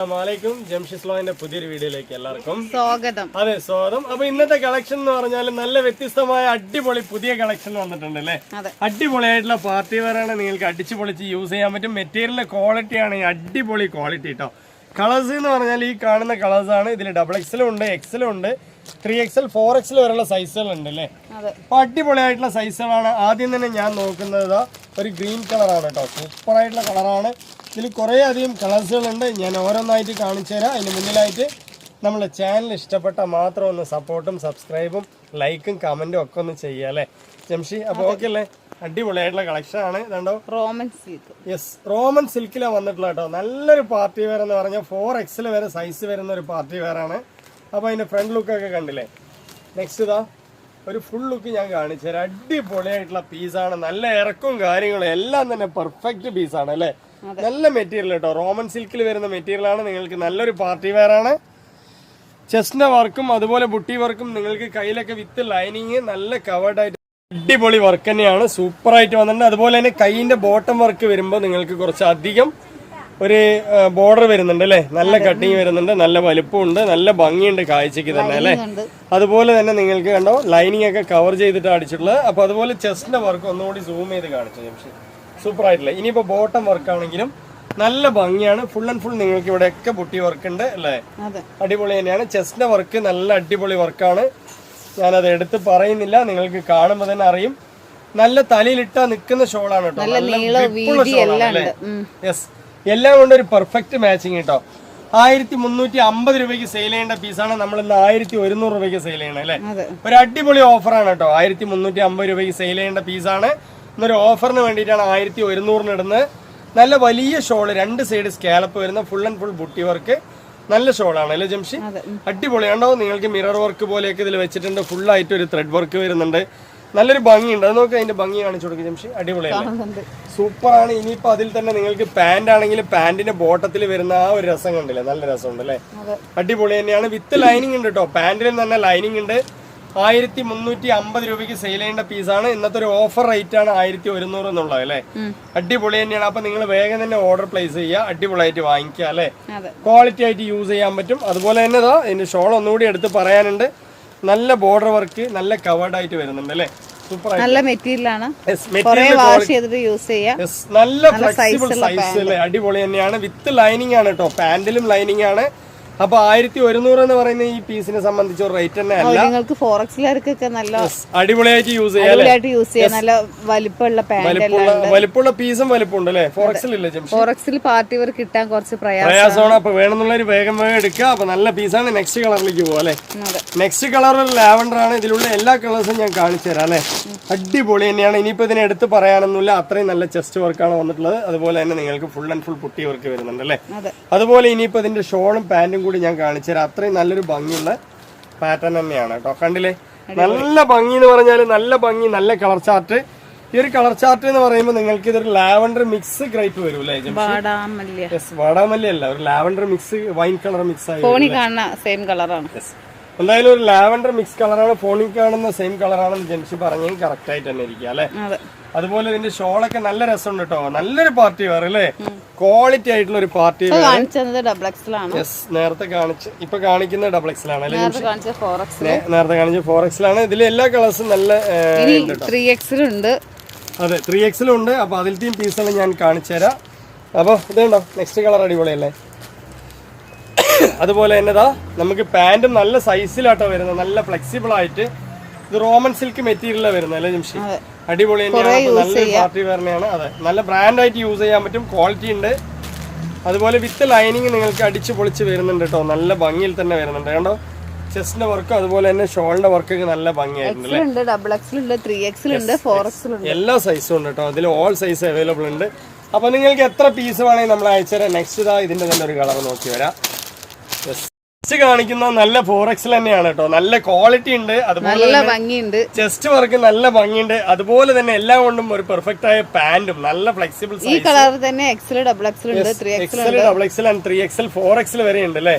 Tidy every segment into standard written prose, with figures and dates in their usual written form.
അസ്സലാമലൈക്കും ജംഷിസ് ലോയിന്റെ പുതിയൊരു വീഡിയോയിലേക്ക് എല്ലാവർക്കും സ്വാഗതം. അതെ സ്വാഗതം. അപ്പൊ ഇന്നത്തെ കളക്ഷൻ എന്ന് പറഞ്ഞാൽ നല്ല വ്യത്യസ്തമായ അടിപൊളി പുതിയ കളക്ഷൻ വന്നിട്ടുണ്ട് അല്ലേ. അടിപൊളിയായിട്ടുള്ള പാർട്ടി വെയറാണ്, നിങ്ങൾക്ക് അടിച്ചു പൊളിച്ച് യൂസ് ചെയ്യാൻ പറ്റും. മെറ്റീരിയലിന്റെ ക്വാളിറ്റിയാണ് ഈ അടിപൊളി ക്വാളിറ്റി കേട്ടോ. കളേഴ്സ് എന്ന് പറഞ്ഞാൽ ഈ കാണുന്ന കളേഴ്സ് ആണ്. ഇതിൽ XXL ഉണ്ട്, XL ഉണ്ട്, 3XL 4XL വരെയുള്ള സൈസുകൾ ഉണ്ട് അല്ലേ. അപ്പൊ അടിപൊളിയായിട്ടുള്ള സൈസുകളാണ്. ആദ്യം തന്നെ ഞാൻ നോക്കുന്നത് ഒരു ഗ്രീൻ കളറാണ് കേട്ടോ. സൂപ്പർ ആയിട്ടുള്ള കളറാണ്. ഇതിൽ കുറേ അധികം കളേഴ്സുകളുണ്ട്. ഞാൻ ഓരോന്നായിട്ട് കാണിച്ചു തരാം. അതിന് മുന്നിലായിട്ട് നമ്മളെ ചാനൽ ഇഷ്ടപ്പെട്ട മാത്രം ഒന്ന് സപ്പോർട്ടും സബ്സ്ക്രൈബും ലൈക്കും കമന്റും ഒക്കെ ഒന്ന് ചെയ്യുക അല്ലേ ജംഷി. അപ്പോൾ ഓക്കെ അല്ലേ, അടിപൊളിയായിട്ടുള്ള കളക്ഷൻ ആണ്. ഇതുണ്ടോ റോമൻ സിൽക്ക്. യെസ്, റോമൻ സിൽക്കിലാണ് വന്നിട്ടുള്ള കേട്ടോ. നല്ലൊരു പാർട്ടി വെയർ എന്ന് പറഞ്ഞാൽ 4XL വരെ സൈസ് വരുന്ന ഒരു പാർട്ടി വെയർ ആണ്. അപ്പോൾ അതിന്റെ ഫ്രണ്ട് ലുക്കൊക്കെ കണ്ടില്ലേ. നെക്സ്റ്റ് ഇതാ ഒരു ഫുൾ ലുക്ക് ഞാൻ കാണിച്ചു തരാം. അടിപൊളിയായിട്ടുള്ള പീസാണ്. നല്ല ഇറക്കവും കാര്യങ്ങളും എല്ലാം തന്നെ പെർഫെക്റ്റ് പീസാണ് അല്ലേ. നല്ല മെറ്റീരിയൽ കേട്ടോ. റോമൻ സിൽക്കിൽ വരുന്ന മെറ്റീരിയൽ ആണ്. നിങ്ങൾക്ക് നല്ലൊരു പാർട്ടി വെയർ ആണ്. ചെസ്റ്റിന്റെ വർക്കും അതുപോലെ ബുട്ടി വർക്കും നിങ്ങൾക്ക് കയ്യിലൊക്കെ വിത്ത് ലൈനിങ് നല്ല കവേർഡ് ആയിട്ട് അടിപൊളി വർക്ക് തന്നെയാണ്. സൂപ്പർ ആയിട്ട് വന്നിട്ടുണ്ട്. അതുപോലെ തന്നെ കൈയിന്റെ ബോട്ടം വർക്ക് വരുമ്പോൾ നിങ്ങൾക്ക് കുറച്ച് അധികം ഒരു ബോർഡർ വരുന്നുണ്ട് അല്ലേ. നല്ല കട്ടിങ് വരുന്നുണ്ട്, നല്ല വലുപ്പമുണ്ട്, നല്ല ഭംഗിയുണ്ട് കാഴ്ചക്ക് തന്നെ അല്ലേ. അതുപോലെ തന്നെ നിങ്ങൾക്ക് കണ്ടോ ലൈനിങ് ഒക്കെ കവർ ചെയ്തിട്ട് അടിച്ചിട്ടുള്ളത്. അപ്പൊ അതുപോലെ ചെസ്റ്റിന്റെ വർക്ക് ഒന്നുകൂടി സൂം ചെയ്ത് കാണിച്ചു. സൂപ്പർ ആയിട്ടില്ല. ഇനിയിപ്പോ ബോട്ടം വർക്ക് ആണെങ്കിലും നല്ല ഭംഗിയാണ്. ഫുൾ ആൻഡ് ഫുൾ നിങ്ങൾക്ക് ഇവിടെയൊക്കെ ബുട്ടി വർക്ക് ഉണ്ട് അല്ലേ. അടിപൊളി തന്നെയാണ്. ചെസ്റ്റിന്റെ വർക്ക് നല്ല അടിപൊളി വർക്കാണ്. ഞാനത് എടുത്ത് പറയുന്നില്ല, നിങ്ങൾക്ക് കാണുമ്പോൾ തന്നെ അറിയും. നല്ല തലയിലിട്ടാ നിൽക്കുന്ന ഷോളാണ് കേട്ടോ. നല്ല ഷോളാണ്. യെസ്, എല്ലാം കൊണ്ട് ഒരു പെർഫെക്റ്റ് മാച്ചിങ് കേട്ടോ. 1350 രൂപയ്ക്ക് സെയിൽ ചെയ്യേണ്ട പീസാണ് നമ്മൾ ഇന്ന് 1100 രൂപയ്ക്ക് സെയിൽ ചെയ്യണം അല്ലേ. ഒരു അടിപൊളി ഓഫറാണ് കേട്ടോ. 1350 രൂപയ്ക്ക് സെയിൽ ചെയ്യേണ്ട പീസാണ്. ഇന്നൊരു ഓഫറിന് വേണ്ടിയിട്ടാണ് 1100 ഇടുന്നത്. നല്ല വലിയ ഷോള്, 2 സൈഡ് സ്കാലപ്പ് വരുന്ന full and full buti work. നല്ല ഷോളാണ് അല്ലേ ജംഷി. അടിപൊളിയാണോ. നിങ്ങൾക്ക് മിറർ വർക്ക് പോലെയൊക്കെ ഇതിൽ വെച്ചിട്ടുണ്ട്. ഫുൾ ആയിട്ട് ഒരു ത്രെഡ് വർക്ക് വരുന്നുണ്ട്. നല്ലൊരു ഭംഗിയുണ്ട്. അത് നോക്കി അതിന്റെ ഭംഗി കാണിച്ചു കൊടുക്കും ജംഷി. അടിപൊളിയാണ്, സൂപ്പറാണ്. ഇനിയിപ്പോ അതിൽ തന്നെ നിങ്ങൾക്ക് പാന്റ് ആണെങ്കിൽ പാന്റിന്റെ ബോട്ടത്തിൽ വരുന്ന ആ ഒരു രസം കണ്ടില്ലേ, നല്ല രസമുണ്ട് അല്ലേ. അടിപൊളി തന്നെയാണ്. വിത്ത് ലൈനിങ് ഉണ്ട് കേട്ടോ. പാന്റിലും തന്നെ ലൈനിങ് ഉണ്ട്. 1350 രൂപയ്ക്ക് സെയിൽ ചെയ്യേണ്ട പീസാണ്. ഇന്നത്തെ ഒരു ഓഫർ റേറ്റ് ആണ് 1100 എന്നുള്ളത് അല്ലേ. അടിപൊളി തന്നെയാണ്. അപ്പൊ നിങ്ങൾ വേഗം തന്നെ ഓർഡർ പ്ലേസ് ചെയ്യുക. അടിപൊളിയായിട്ട് വാങ്ങിക്കുക അല്ലെ. ക്വാളിറ്റി ആയിട്ട് യൂസ് ചെയ്യാൻ പറ്റും. അതുപോലെ തന്നെ ഇതിന്റെ ഷോൾ ഒന്നുകൂടി എടുത്ത് പറയാനുണ്ട്. നല്ല ബോർഡർ വർക്ക്, നല്ല കവേർഡ് ആയിട്ട് വരുന്നുണ്ട് അല്ലേ. സൂപ്പർ ആയിട്ട് നല്ല മെറ്റീരിയൽ ആണ്. നല്ല ഫ്ലെക്സിബിൾ സൈസ് അല്ലേ. അടിപൊളി തന്നെയാണ്. വിത്ത് ലൈനിങ് ആണ് കേട്ടോ. പാന്റിലും ലൈനിങ് ആണ്. അപ്പൊ 1100 എന്ന് പറയുന്ന ഈ പീസിനെ സംബന്ധിച്ച് ഒരു റേറ്റ് തന്നെ അല്ല. നിങ്ങൾക്ക് 4XL നല്ല അടിപൊളിയായിട്ട് യൂസ് ചെയ്യാം. നല്ല വലിപ്പമുള്ള പീസും വലിപ്പമുണ്ട് അല്ലേ. 4XL ഇല്ല. 4XL പാർട്ടി വർക്ക് കിട്ടാൻ കുറച്ച് പ്രയാസമാണ്. അപ്പൊ വേണമെന്നുള്ളൊരു വേഗം എടുക്കുക. അപ്പൊ നല്ല പീസാണ്. നെക്സ്റ്റ് കളറിലേക്ക് പോവാ അല്ലെ. നെക്സ്റ്റ് കളർ ലാവൻഡർ ആണ്. ഇതിലുള്ള എല്ലാ കളേഴ്സും ഞാൻ കാണിച്ചു തരാം അല്ലെ. അടിപൊളി തന്നെയാണ്. ഇനിയിപ്പോ ഇതിനെ എടുത്ത് പറയാനൊന്നുമില്ല. അത്രയും നല്ല ചെസ്റ്റ് വർക്കാണ് വന്നിട്ടുള്ളത്. അതുപോലെ തന്നെ നിങ്ങൾക്ക് full and full putty work വരുന്നുണ്ട് അല്ലെ. അതുപോലെ ഇനിയിപ്പോ ഇതിന്റെ ഷോളും പാന്റും ഞാൻ കാണിച്ചു തരാം. അത്രയും നല്ലൊരു ഭംഗിയുള്ള പാറ്റേൺ തന്നെയാണ് കേട്ടോ. കണ്ടില്ലേ, നല്ല ഭംഗി എന്ന് പറഞ്ഞാൽ നല്ല ഭംഗി, നല്ല കളർ ചാർട്ട്. ഈ ഒരു കളർ ചാർട്ട് എന്ന് പറയുമ്പോൾ നിങ്ങൾക്ക് ഇതൊരു ലാവൻഡർ മിക്സ് ഗ്രേപ്പ് വരും അല്ലേ. വാടാമല്ലി അല്ല, ഒരു lavender mix wine colour mix ആയി എന്തായാലും ഒരു ലാവൻഡർ മിക്സ് കളറാണ്. ഫോണിൽ കാണുന്ന സെയിം കളറാണെന്ന് ജെൻസി പറഞ്ഞെങ്കിൽ കറക്റ്റ് ആയിട്ട് തന്നെ ഇരിക്കുക അല്ലെ. അതുപോലെ ഇതിന്റെ ഷോളൊക്കെ നല്ല രസമുണ്ട് കേട്ടോ. നല്ലൊരു പാർട്ടി വെയർ അല്ലേ. ക്വാളിറ്റി ആയിട്ടുള്ള ഒരു പാർട്ടി വെയർ. നേരത്തെ കാണിച്ച് ഇപ്പൊ കാണിക്കുന്ന XXL ആണ് അല്ലേ. നേരത്തെ കാണിച്ച 4XL ആണ്. ഇതിൽ എല്ലാ കളേഴ്സും നല്ല 3XL ഉണ്ട്. അതെ, 3XL ഉണ്ട്. അപ്പൊ അതിലത്തെയും പീസുകൾ ഞാൻ കാണിച്ചു തരാം. അപ്പൊ ഇതുണ്ടോ, നെക്സ്റ്റ് കളർ അടിപൊളിയല്ലേ. അതുപോലെ തന്നെ നമുക്ക് പാന്റും നല്ല സൈസിലാട്ടോ വരുന്നത്. നല്ല ഫ്ലെക്സിബിൾ ആയിട്ട്. ഇത് റോമൻ സിൽക്ക് മെറ്റീരിയലാണ് വരുന്നത് അല്ലേ ജംഷി. അടിപൊളി തന്നെയാണ്. നല്ലൊരു പാർട്ടി വെയറിനെയാണ്. അതെ, നല്ല ബ്രാൻഡായിട്ട് യൂസ് ചെയ്യാൻ പറ്റും. ക്വാളിറ്റി ഉണ്ട്. അതുപോലെ വിത്ത് ലൈനിങ് നിങ്ങൾക്ക് അടിച്ചു പൊളിച്ച് വരുന്നുണ്ട് കേട്ടോ. നല്ല ഭംഗിയിൽ തന്നെ വരുന്നുണ്ട് കണ്ടോ. ചെസ്റ്റിന്റെ വർക്കും അതുപോലെ തന്നെ ഷോളിന്റെ വർക്കൊക്കെ നല്ല ഭംഗിയായിട്ടുണ്ട്. എല്ലാ സൈസും ഉണ്ട് കേട്ടോ. അതിൽ ഓൾ സൈസ് അവൈലബിൾ ഉണ്ട്. അപ്പൊ നിങ്ങൾക്ക് എത്ര പീസ് വേണമെങ്കിൽ നമ്മൾ അയച്ചുതരാം. നെക്സ്റ്റ് ഇതിന്റെ തന്നെ ഒരു കളർ നോക്കി വരാം. കാണിക്കുന്ന നല്ല 4XL തന്നെയാണ് കേട്ടോ. നല്ല ക്വാളിറ്റി ഉണ്ട്. അതുപോലെ ഭംഗിയുണ്ട്. ചെസ്റ്റ് വർക്ക് നല്ല ഭംഗിയുണ്ട്. അതുപോലെ തന്നെ എല്ലാം കൊണ്ടും ഒരു പെർഫെക്റ്റ് ആയ പാന്റും നല്ല ഫ്ലെക്സിബിൾ ഈ കളർ തന്നെ XL, XXL ഉണ്ട്, 3XL and 3XL 4XL വരെ ഉണ്ട് അല്ലേ.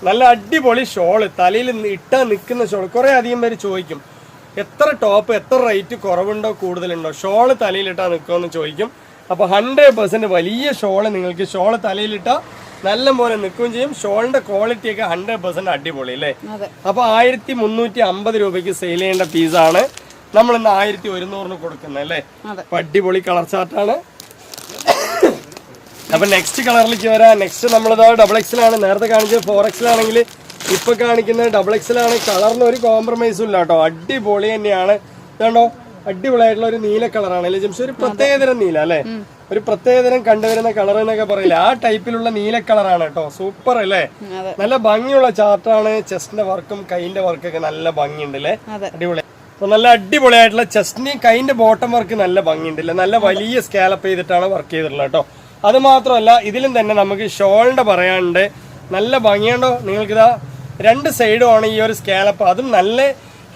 നല്ല അടിപൊളി ഷോള്, തലയിൽ ഇട്ടാ നിൽക്കുന്ന ഷോൾ. കുറെ അധികം പേര് ചോദിക്കും എത്ര ടോപ്പ്, എത്ര റേറ്റ് കുറവുണ്ടോ കൂടുതലുണ്ടോ, ഷോള് തലയിലിട്ടാ നിൽക്കുമെന്ന് ചോദിക്കും. അപ്പൊ 100% വലിയ ഷോള് നിങ്ങൾക്ക് ഷോള് തലയിലിട്ടാ നല്ല പോലെ നിൽക്കുകയും ചെയ്യും. ഷോളിന്റെ ക്വാളിറ്റി ഒക്കെ 100% അടിപൊളി അല്ലേ. അതെ. അപ്പൊ 1350 രൂപയ്ക്ക് സെയിൽ ചെയ്യേണ്ട പീസാണ് നമ്മൾ ഇന്ന് 1100 കൊടുക്കുന്നത് അല്ലേ. അപ്പൊ അടിപൊളി കളർ ചാർട്ടാണ്. അപ്പൊ നെക്സ്റ്റ് കളറിലേക്ക് വരാം. നെക്സ്റ്റ് നമ്മളിതാ XXL ആണ്. നേരത്തെ കാണിച്ചത് 4XL ആണെങ്കിൽ ഇപ്പൊ കാണിക്കുന്നത് XXL ആണ്. കളറിന് ഒരു കോംപ്രമൈസും ഇല്ല കേട്ടോ. അടിപൊളി തന്നെയാണ്. ഇതാണോ അടിപൊളിയായിട്ടുള്ള ഒരു നീല കളറാണ് അല്ലേ ജംഷി. ഒരു പ്രത്യേകതരം നീല അല്ലേ, ഒരു പ്രത്യേകതരം കണ്ടുവരുന്ന കളർ എന്നൊക്കെ പറയില്ല, ആ ടൈപ്പിലുള്ള നീല കളറാണ് കേട്ടോ. സൂപ്പർ അല്ലേ, നല്ല ഭംഗിയുള്ള ചാർട്ടാണ്. ചെസ്റ്റിന്റെ വർക്കും കൈന്റെ വർക്കൊക്കെ നല്ല ഭംഗിയുണ്ട് അല്ലേ, അടിപൊളി. അപ്പൊ നല്ല അടിപൊളിയായിട്ടുള്ള ചെസ്റ്റിന് കൈന്റെ ബോട്ടം വർക്ക് നല്ല ഭംഗിയുണ്ടല്ലേ, നല്ല വലിയ സ്കാലപ്പ് ചെയ്തിട്ടാണ് വർക്ക് ചെയ്തിട്ടുള്ളത് കേട്ടോ. അത് മാത്രമല്ല ഇതിലും തന്നെ നമുക്ക് ഷോളിന്റെ പറയാനുണ്ട്. നല്ല ഭംഗിയുണ്ടോ നിങ്ങൾക്കിതാ 2 സൈഡും ആണ് ഈ ഒരു സ്കാലപ്പ്. അതും നല്ല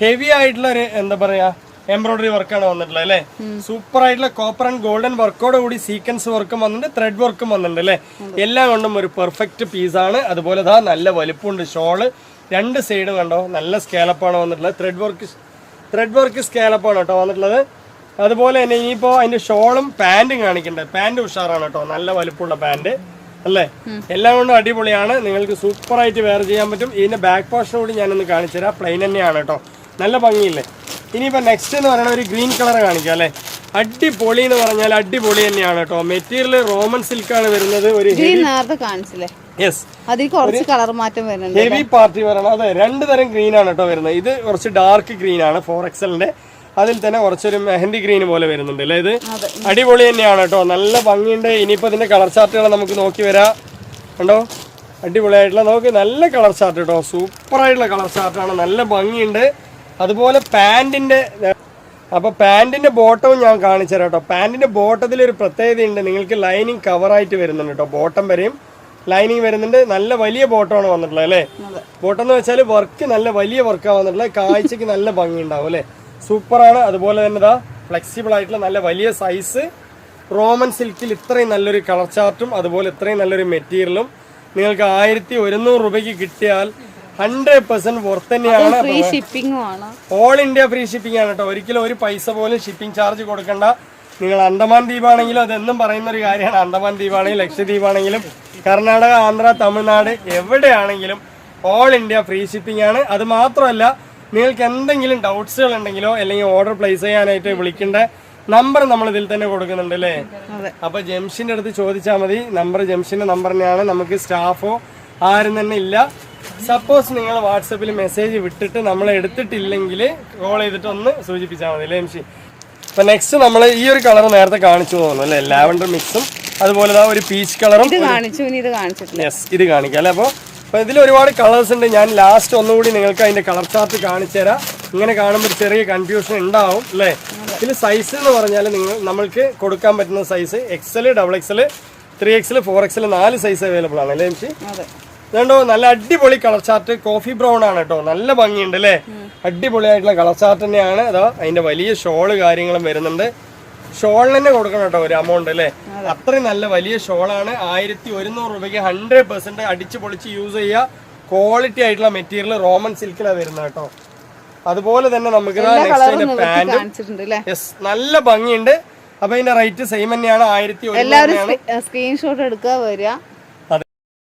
ഹെവി ആയിട്ടുള്ള ഒരു എന്താ പറയാ എംബ്രോയിഡറി വർക്കാണ് വന്നിട്ടുള്ളത് അല്ലേ. സൂപ്പർ ആയിട്ടുള്ള കോപ്പർ ആൻഡ് ഗോൾഡൻ വർക്കോട് കൂടി സീക്വൻസ് വർക്കും വന്നിട്ടുണ്ട്, ത്രെഡ് വർക്കും വന്നിട്ടുണ്ട് അല്ലേ. എല്ലാം കൊണ്ടും ഒരു പെർഫെക്റ്റ് പീസാണ്. അതുപോലെ ഇതാ നല്ല വലുപ്പമുണ്ട് ഷോള്. 2 സൈഡും കണ്ടോ നല്ല സ്കാലപ്പാണ് വന്നിട്ടുള്ളത്. ത്രെഡ് വർക്ക് സ്കാലപ്പാണ് കേട്ടോ വന്നിട്ടുള്ളത്. അതുപോലെ തന്നെ ഇനിയിപ്പോ അതിന്റെ ഷോളും പാന്റും കാണിക്കണ്ടേ. പാന്റ് ഉഷാറാണ് കേട്ടോ, നല്ല വലുപ്പമുള്ള പാന്റ് അല്ലേ. എല്ലാം കൊണ്ടും അടിപൊളിയാണ്. നിങ്ങൾക്ക് സൂപ്പർ ആയിട്ട് വെയർ ചെയ്യാൻ പറ്റും. ഇതിന്റെ ബാക്ക് പോർഷൻ കൂടി ഞാനൊന്ന് കാണിച്ചു തരാം. പ്ലെയിൻ തന്നെയാണ് കേട്ടോ, നല്ല ഭംഗിയില്ലേ. ഇനിയിപ്പോ നെക്സ്റ്റ് എന്ന് പറയുന്നത് ഒരു ഗ്രീൻ കളർ കാണിക്കാം അല്ലെ. അടിപൊളി എന്ന് പറഞ്ഞാൽ അടിപൊളി തന്നെയാണ് കേട്ടോ. മെറ്റീരിയൽ റോമൻ സിൽക്കാണ് വരുന്നത്. ഒരു ഹെവി പാർട്ടി വരണം. അതെ, 2 തരം ഗ്രീൻ ആണ് കേട്ടോ വരുന്നത്. ഇത് കുറച്ച് ഡാർക്ക് ഗ്രീൻ ആണ് 4XLന്റെ. അതിൽ തന്നെ കുറച്ചൊരു മെഹന്തി ഗ്രീൻ പോലെ വരുന്നുണ്ട് അല്ലേ. ഇത് അടിപൊളി തന്നെയാണ് കേട്ടോ, നല്ല ഭംഗിയുണ്ട്. ഇനിയിപ്പോ ഇതിന്റെ കളർ ചാർട്ടുകൾ നമുക്ക് നോക്കി വരാം. കണ്ടോ അടിപൊളിയായിട്ടുള്ള നോക്ക്, നല്ല കളർ ചാർട്ട് കേട്ടോ, സൂപ്പർ ആയിട്ടുള്ള കളർ ചാർട്ടാണ്, നല്ല ഭംഗിയുണ്ട്. അതുപോലെ പാന്റിന്റെ ബോട്ടവും ഞാൻ കാണിച്ചു തരാം കേട്ടോ. പാന്റിന്റെ ബോട്ടത്തിൽ ഒരു പ്രത്യേകതയുണ്ട്, നിങ്ങൾക്ക് ലൈനിങ് കവറായിട്ട് വരുന്നുണ്ട് കേട്ടോ. ബോട്ടം വരെയും ലൈനിങ് വരുന്നുണ്ട്. നല്ല വലിയ ബോട്ടമാണ് വന്നിട്ടുള്ളത് അല്ലേ. ബോട്ടം എന്ന് വെച്ചാൽ വർക്ക് നല്ല വലിയ വർക്കാണ് വന്നിട്ടുള്ളത്. കാഴ്ചക്ക് നല്ല ഭംഗി ഉണ്ടാവും അല്ലേ, സൂപ്പറാണ്. അതുപോലെ തന്നെ ഇതാ ഫ്ലെക്സിബിൾ ആയിട്ടുള്ള നല്ല വലിയ സൈസ് റോമൻ സിൽക്കിൽ ഇത്രയും നല്ലൊരു കളർ ചാർട്ടും അതുപോലെ ഇത്രയും നല്ലൊരു മെറ്റീരിയലും നിങ്ങൾക്ക് 1100 രൂപയ്ക്ക് കിട്ടിയാൽ 100% വർത്ത് തന്നെയാണ്. ഓൾ ഇന്ത്യ ഫ്രീ ഷിപ്പിംഗ് ആണ് കേട്ടോ. ഒരിക്കലും ഒരു പൈസ പോലും ഷിപ്പിംഗ് ചാർജ് കൊടുക്കണ്ട. നിങ്ങൾ അന്തമാൻ ദ്വീപാണെങ്കിലും അതെന്നും പറയുന്ന ഒരു കാര്യമാണ്. അന്തമാൻ ദ്വീപാണെങ്കിലും ലക്ഷദ്വീപാണെങ്കിലും കർണാടക, ആന്ധ്ര, തമിഴ്നാട് എവിടെയാണെങ്കിലും ഓൾ ഇന്ത്യ ഫ്രീ ഷിപ്പിംഗ് ആണ്. അത് മാത്രമല്ല നിങ്ങൾക്ക് എന്തെങ്കിലും ഡൗട്ട്സുകൾ ഉണ്ടെങ്കിലോ അല്ലെങ്കിൽ ഓർഡർ പ്ലേസ് ചെയ്യാനായിട്ട് വിളിക്കേണ്ട നമ്പർ നമ്മൾ ഇതിൽ തന്നെ കൊടുക്കുന്നുണ്ട് അല്ലേ. അപ്പൊ ജംഷിന്റെ അടുത്ത് ചോദിച്ചാൽ മതി. ജംഷിന്റെ നമ്പർ തന്നെയാണ്. നമുക്ക് സ്റ്റാഫോ ആരും തന്നെ ഇല്ല. സപ്പോസ് നിങ്ങൾ വാട്സപ്പിൽ മെസ്സേജ് വിട്ടിട്ട് നമ്മൾ എടുത്തിട്ടില്ലെങ്കിൽ കോൾ ചെയ്തിട്ട് ഒന്ന് സൂചിപ്പിച്ചാൽ മതി അല്ലേ ജംഷി. അപ്പൊ നെക്സ്റ്റ് നമ്മൾ ഈ ഒരു കളർ നേരത്തെ കാണിച്ചു തോന്നുന്നു അല്ലെ, ലാവൻഡർ മിക്സും അതുപോലെ ഒരു പീച്ച് കളറും. യെസ്, ഇത് കാണിക്കാം അല്ലെ. അപ്പോൾ ഇതിൽ ഒരുപാട് കളേഴ്സ് ഉണ്ട്. ഞാൻ ലാസ്റ്റ് ഒന്നുകൂടി നിങ്ങൾക്ക് അതിന്റെ കളർ ചാർട്ട് കാണിച്ചു തരാം. ഇങ്ങനെ കാണുമ്പോൾ ചെറിയ കൺഫ്യൂഷൻ ഉണ്ടാവും അല്ലേ. ഇതിൽ സൈസ് എന്ന് പറഞ്ഞാൽ നമ്മൾക്ക് കൊടുക്കാൻ പറ്റുന്ന size XL, XXL, 3XL, 4XL 4 size available ആണ് അല്ലേ ജംഷി. ഇതുണ്ടോ നല്ല അടിപൊളി കളർ ചാർട്ട്. കോഫി ബ്രൗൺ ആണ് കേട്ടോ, നല്ല ഭംഗിയുണ്ട് അല്ലേ. അടിപൊളിയായിട്ടുള്ള കളർ ചാർട്ട് തന്നെയാണ്. അതോ അതിന്റെ വലിയ ഷോള് കാര്യങ്ങളും വരുന്നുണ്ട്. ഷോളിന് തന്നെ കൊടുക്കണം കേട്ടോ ഒരു എമൗണ്ട് അല്ലേ. അത്രയും നല്ല വലിയ ഷോളാണ്. 1100 രൂപയ്ക്ക് 100% അടിച്ചു പൊളിച്ച് യൂസ് ചെയ്യുക. ക്വാളിറ്റി ആയിട്ടുള്ള മെറ്റീരിയൽ റോമൻ സിൽക്കിലാണ് വരുന്നത് കേട്ടോ. അതുപോലെ തന്നെ നമുക്ക് പാന്റും നല്ല ഭംഗിയുണ്ട്. അപ്പൊ ഇതിന്റെ റേറ്റ് സെയിം തന്നെയാണ്, 1100.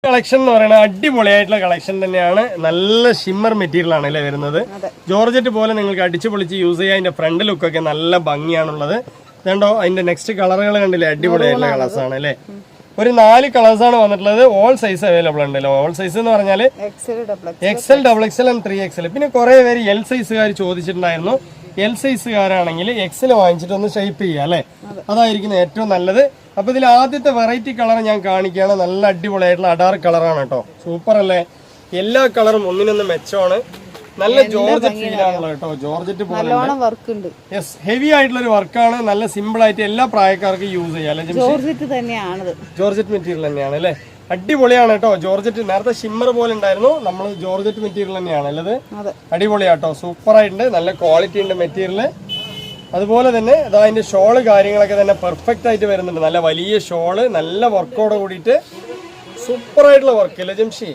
കളക്ഷൻ എന്ന് പറയുന്നത് അടിപൊളിയായിട്ടുള്ള കളക്ഷൻ തന്നെയാണ്. നല്ല ഷിമ്മർ മെറ്റീരിയൽ ആണ് അല്ലേ വരുന്നത്. ജോർജറ്റ് പോലെ നിങ്ങൾക്ക് അടിച്ചു പൊളിച്ച് യൂസ് ചെയ്യാം. അതിന്റെ ഫ്രണ്ട് ലുക്കൊക്കെ നല്ല ഭംഗിയാണുള്ളത്. ഇതുണ്ടോ അതിന്റെ നെക്സ്റ്റ് കളറുകൾ കണ്ടില്ലേ, അടിപൊളിയായിട്ടുള്ള കളേഴ്സ് ആണ് അല്ലേ. ഒരു 4 കളേഴ്സ് ആണ് വന്നിട്ടുള്ളത്. ഓൾ സൈസ് അവൈലബിൾ ഉണ്ടല്ലോ. ഓൾ സൈസ് എന്ന് പറഞ്ഞാൽ XL, XXL and 3XL. പിന്നെ കുറെ പേര് L സൈസുകാർ ചോദിച്ചിട്ടുണ്ടായിരുന്നു. L സൈസുകാരാണെങ്കിൽ XL വാങ്ങിച്ചിട്ട് ഒന്ന് ഷേപ്പ് ചെയ്യുക അല്ലേ, അതായിരിക്കും ഏറ്റവും നല്ലത്. അപ്പൊ ഇതിൽ ആദ്യത്തെ വെറൈറ്റി കളർ ഞാൻ കാണിക്കുകയാണ്. നല്ല അടിപൊളിയായിട്ടുള്ള അഡാർ കളറാണ് കേട്ടോ, സൂപ്പർ അല്ലേ. എല്ലാ കളറും ഒന്നിനൊന്ന് മെച്ചമാണ്. നല്ല ജോർജറ്റ് ഫീൽ ആണല്ലോ കേട്ടോ. ജോർജറ്റ് പോലെ യെസ്, ഹെവി ആയിട്ടുള്ള ഒരു വർക്കാണ്. നല്ല സിമ്പിൾ ആയിട്ട് എല്ലാ പ്രായക്കാർക്കും യൂസ് ചെയ്യാം അല്ലെ. ജോർജറ്റ് മെറ്റീരിയൽ തന്നെയാണ് അല്ലേ, അടിപൊളിയാണ് കേട്ടോ. ജോർജറ്റ് നേരത്തെ ഷിമ്മർ പോലെ ഉണ്ടായിരുന്നു, നമ്മൾ ജോർജറ്റ് മെറ്റീരിയൽ തന്നെയാണ് അല്ലത്. അടിപൊളിയാട്ടോ, സൂപ്പർ ആയിട്ടുണ്ട്, നല്ല ക്വാളിറ്റി ഉണ്ട് മെറ്റീരിയൽ. അതുപോലെ തന്നെ അതിന്റെ ഷോള് കാര്യങ്ങളൊക്കെ തന്നെ പെർഫെക്റ്റ് ആയിട്ട് വരുന്നുണ്ട്. നല്ല വലിയ ഷോള്, നല്ല വർക്കോട് കൂടിയിട്ട് സൂപ്പർ ആയിട്ടുള്ള വർക്ക് അല്ലേ ജംഷി.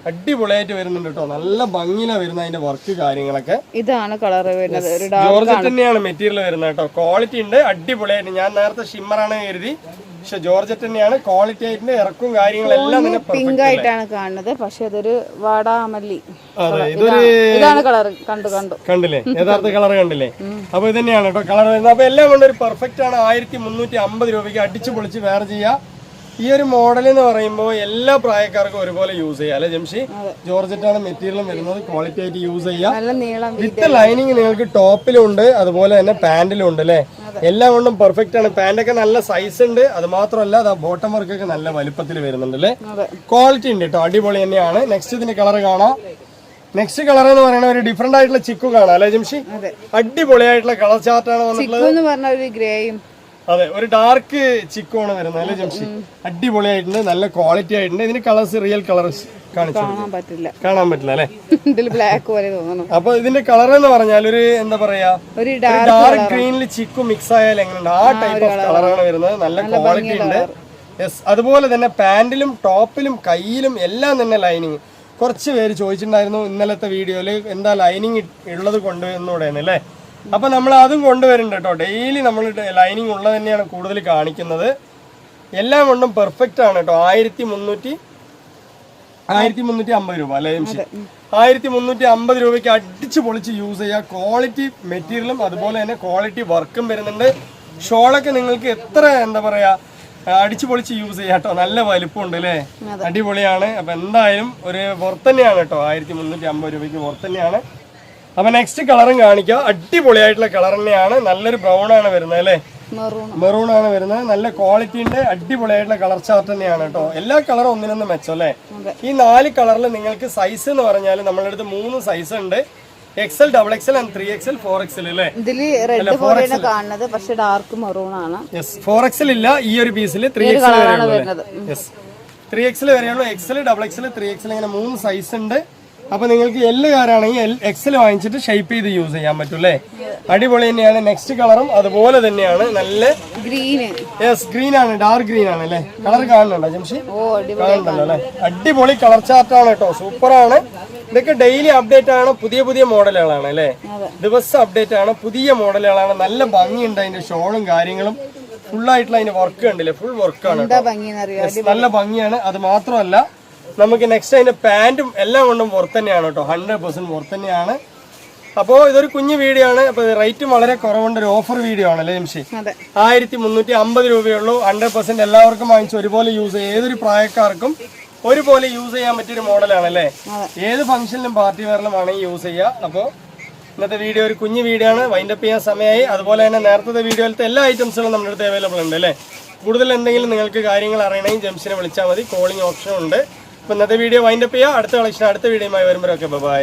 അടിപൊളിയായിട്ട് വരുന്നുണ്ട് കേട്ടോ, നല്ല ഭംഗിയിലാണ് വരുന്നത് അതിന്റെ വർക്ക് കാര്യങ്ങളൊക്കെ. ഇതാണ് കളർ വരുന്നത്, ജോർജറ്റ് തന്നെയാണ് മെറ്റീരിയൽ വരുന്നത് കേട്ടോ. ക്വാളിറ്റി ഉണ്ട്, അടിപൊളിയായിട്ട്. ഞാൻ നേരത്തെ ഷിമ്മറാണ് കരുതി, പക്ഷെ ജോർജറ്റ് തന്നെയാണ്, ക്വാളിറ്റി ആയിട്ട് ഇറക്കും കാര്യങ്ങളെല്ലാം തന്നെ പിങ്ക് ആയിട്ടാണ് കാണുന്നത്, പക്ഷെ അതൊരു വാടാമല്ലി. അതെ, ഇതൊരു ഇതാണ് കളർ. കണ്ടില്ലേ, യഥാർത്ഥ കളർ കണ്ടില്ലേ? അപ്പൊ ഇത് തന്നെയാണ് കേട്ടോ കളർ വരുന്നത്. അപ്പൊ എല്ലാം കൊണ്ട് ഒരു പെർഫെക്റ്റ് ആണ്. 1350 രൂപയ്ക്ക് അടിച്ചു പൊളിച്ച് വേറെ ചെയ്യാം. ഈ ഒരു മോഡൽ എന്ന് പറയുമ്പോൾ എല്ലാ പ്രായക്കാർക്കും ഒരുപോലെ യൂസ് ചെയ്യാം അല്ലെ ജംഷി? ജോർജറ്റ് ആണ് മെറ്റീരിയലും വരുന്നത്, ക്വാളിറ്റി ആയിട്ട് യൂസ് ചെയ്യാം. വിത്ത് ലൈനിങ് നിങ്ങൾക്ക് ടോപ്പിലും ഉണ്ട്, അതുപോലെ തന്നെ പാന്റിലും ഉണ്ട് അല്ലെ? എല്ലാം കൊണ്ടും പെർഫെക്റ്റ് ആണ്. പാന്റൊക്കെ നല്ല സൈസ് ഉണ്ട്, അത് മാത്രമല്ല അത് ബോട്ടം വർക്കൊക്കെ നല്ല വലുപ്പത്തിൽ വരുന്നുണ്ട് അല്ലെ? ക്വാളിറ്റി ഉണ്ട് കേട്ടോ, അടിപൊളി തന്നെയാണ്. നെക്സ്റ്റ് ഇതിന്റെ കളർ കാണാം. നെക്സ്റ്റ് കളർ എന്ന് പറയുന്നത് ഒരു ഡിഫറെന്റ് ആയിട്ടുള്ള ചിക്കു കാണാം അല്ലെ ജംഷി? അടിപൊളിയായിട്ടുള്ള കളർ ചാർട്ടാണ് വന്നിട്ടുള്ളത്. അതെ, ഒരു ഡാർക്ക് ചിക്കു ആണ് വരുന്നത് അല്ലെ ജംഷി? അടിപൊളിയായിട്ടുണ്ട്, നല്ല ക്വാളിറ്റി ആയിട്ടുണ്ട്. ഇതിന് കളേഴ്സ് റിയൽ കളേഴ്സ് കാണാൻ പറ്റില്ല അല്ലെ? അപ്പൊ ഇതിന്റെ കളർ എന്ന് പറഞ്ഞാൽ ഒരു എന്താ പറയാ, ഒരു ഡാർക്ക് ഗ്രീനിൽ ചിക്കു മിക്സ് ആയാൽ എങ്ങനെയുണ്ട് ആ ടൈപ്പ് ഓഫ് കളറാണ് വരുന്നത്. നല്ല ക്വാളിറ്റി ഉണ്ട്. യെസ്, അതുപോലെ തന്നെ പാന്റിലും ടോപ്പിലും കയ്യിലും എല്ലാം തന്നെ ലൈനിങ്. കുറച്ച് പേര് ചോദിച്ചിട്ടുണ്ടായിരുന്നു ഇന്നലത്തെ വീഡിയോയില് എന്താ ലൈനിങ് ഉള്ളത് കൊണ്ടുവന്നൂടെ അല്ലേ? അപ്പൊ നമ്മൾ അതും കൊണ്ടുവരുന്നുണ്ട് കേട്ടോ. ഡെയിലി നമ്മൾ ലൈനിങ് ഉള്ളത് തന്നെയാണ് കൂടുതൽ കാണിക്കുന്നത്. എല്ലാം കൊണ്ടും പെർഫെക്റ്റ് ആണ് കേട്ടോ. 1350 രൂപ അല്ലേ ജംഷി? 1350 രൂപയ്ക്ക് അടിച്ചു പൊളിച്ച് യൂസ് ചെയ്യുക. ക്വാളിറ്റി മെറ്റീരിയലും അതുപോലെ തന്നെ ക്വാളിറ്റി വർക്കും വരുന്നുണ്ട്. ഷോളൊക്കെ നിങ്ങൾക്ക് എത്ര എന്താ പറയാ അടിച്ചു പൊളിച്ച് യൂസ് ചെയ്യാം കേട്ടോ. നല്ല വലിപ്പമുണ്ട് അല്ലേ? അടിപൊളിയാണ്. അപ്പൊ എന്തായാലും ഒരു വർത്ത് തന്നെയാണ് കേട്ടോ. 1350 രൂപയ്ക്ക് വർത്ത് തന്നെയാണ്. അപ്പൊ നെക്സ്റ്റ് കളറും കാണിക്കാം. അടിപൊളിയായിട്ടുള്ള കളർ തന്നെയാണ്. നല്ലൊരു ബ്രൗൺ ആണ് വരുന്നത് അല്ലേ? മെറൂൺ ആണ് വരുന്നത്. നല്ല ക്വാളിറ്റിന്റെ അടിപൊളിയായിട്ടുള്ള കളർ ചാർട്ട് തന്നെയാണ് കേട്ടോ. എല്ലാ കളറും ഒന്നിനൊന്നും മെച്ചം അല്ലേ? ഈ 4 കളറിൽ നിങ്ങൾക്ക് സൈസ് എന്ന് പറഞ്ഞാൽ നമ്മളുടെ അടുത്ത് 3 സൈസ് ഉണ്ട്. XL, XXL and 3XL, 4XL അല്ലേ? 4XL ഇല്ല ഈ ഒരു പീസിൽ, 3XL വരെയുള്ളൂ. 3XL വരെയുള്ളൂ. XL, XXL, 3XL ഇങ്ങനെ 3 സൈസ് ഉണ്ട്. അപ്പൊ നിങ്ങൾക്ക് എല്ലുകാരാണെങ്കിൽ XL വാങ്ങിച്ചിട്ട് ഷേപ്പ് ചെയ്ത് യൂസ് ചെയ്യാൻ പറ്റും അല്ലേ? അടിപൊളി തന്നെയാണ്. നെക്സ്റ്റ് കളറും അതുപോലെ തന്നെയാണ്. നല്ല ഗ്രീൻ ആണ്, ഡാർക്ക് ഗ്രീൻ ആണ് അല്ലേ? കളർ കാണുന്നുണ്ടോ ജംഷി? കാണുന്നുണ്ടല്ലോ അല്ലെ? അടിപൊളി കളർ ചാർട്ടാണ് കേട്ടോ. സൂപ്പറാണ്. ഇതൊക്കെ ഡെയിലി അപ്ഡേറ്റ് ആണ്. പുതിയ മോഡലുകളാണ് അല്ലെ? ദിവസം അപ്ഡേറ്റ് ആണ്. പുതിയ മോഡലുകളാണ്. നല്ല ഭംഗിയുണ്ട് അതിന്റെ ഷോളും കാര്യങ്ങളും. ഫുള്ളായിട്ടുള്ള അതിന്റെ വർക്ക് കണ്ടില്ലേ? ഫുൾ വർക്കാണ്. നല്ല ഭംഗിയാണ്. അത് മാത്രമല്ല നമുക്ക് നെക്സ്റ്റ് അതിന്റെ പാന്റും എല്ലാം കൊണ്ടും പുറത്ത് തന്നെയാണ് കേട്ടോ. 100% പുറത്ത് തന്നെയാണ്. അപ്പോൾ ഇതൊരു കുഞ്ഞു വീഡിയോ ആണ്. അപ്പൊ റേറ്റും വളരെ കുറവുണ്ട്. ഒരു ഓഫർ വീഡിയോ ആണല്ലേ ജംഷി? 1350 രൂപയുള്ളൂ. 100% എല്ലാവർക്കും വാങ്ങിച്ച് ഒരുപോലെ യൂസ് ചെയ്യാം. ഏതൊരു പ്രായക്കാർക്കും ഒരുപോലെ യൂസ് ചെയ്യാൻ പറ്റിയൊരു മോഡലാണല്ലേ? ഏത് ഫംഗ്ഷനിലും പാർട്ടി വെയറിലും ആണെങ്കിൽ യൂസ് ചെയ്യാം. അപ്പോൾ ഇന്നത്തെ വീഡിയോ ഒരു കുഞ്ഞു വീഡിയോ ആണ്. വൈൻഡപ്പ് ചെയ്യാൻ സമയമായി. അതുപോലെ തന്നെ നേരത്തെ വീഡിയോയിലത്തെ എല്ലാ ഐറ്റംസുകളും നമ്മുടെ അടുത്ത് അവൈലബിൾ ഉണ്ട് അല്ലേ? കൂടുതൽ എന്തെങ്കിലും നിങ്ങൾക്ക് കാര്യങ്ങൾ അറിയണമെങ്കിൽ ജംഷിനെ വിളിച്ചാൽ മതി. കോളിംഗ് ഓപ്ഷൻ ഉണ്ട്. അപ്പൊ ഇന്നത്തെ വീഡിയോ വൈൻഡപ്പ് ചെയ്യാം. അടുത്ത കളക്ഷൻ അടുത്ത വീഡിയോയുമായി വരുമ്പോഴൊക്കെ ബൈ.